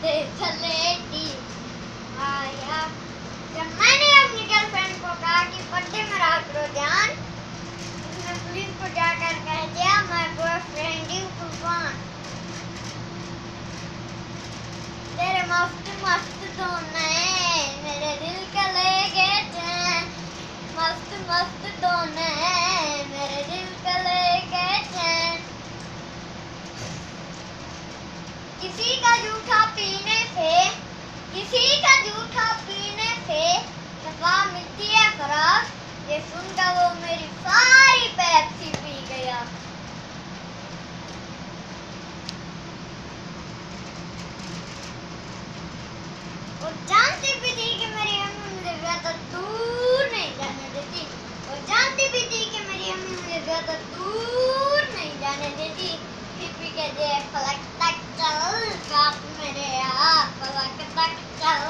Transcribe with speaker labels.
Speaker 1: से सलेटी आया। जब मैंने अपनी गर्लफ्रेंड को कहा कि बर्थडे में रहा करो ध्यान, उसने पुलिस को जाकर कह दिया मैं बॉयफ्रेंड हूँ तूफान। तेरे मस्त मस्त दोने मेरे दिल का ले गए चैन, मस्त मस्त दोने मेरे दिल का ले गए चैन। किसी का जूठा पीने से, किसी का जूठा पीने से शफा मिलती है फराक, ये सुनकर वो मेरी सारी पेप्सी पी गया। वो जानती भी थी कि मेरी अम्मी मुझे ज्यादा दूर नहीं जाने देती, वो जानती भी थी कि मेरी अम्मी मुझे ज्यादा दूर नहीं जाने देती, फिर भी कहती है फलक तक चल साथ मेरे, फलक तक चल।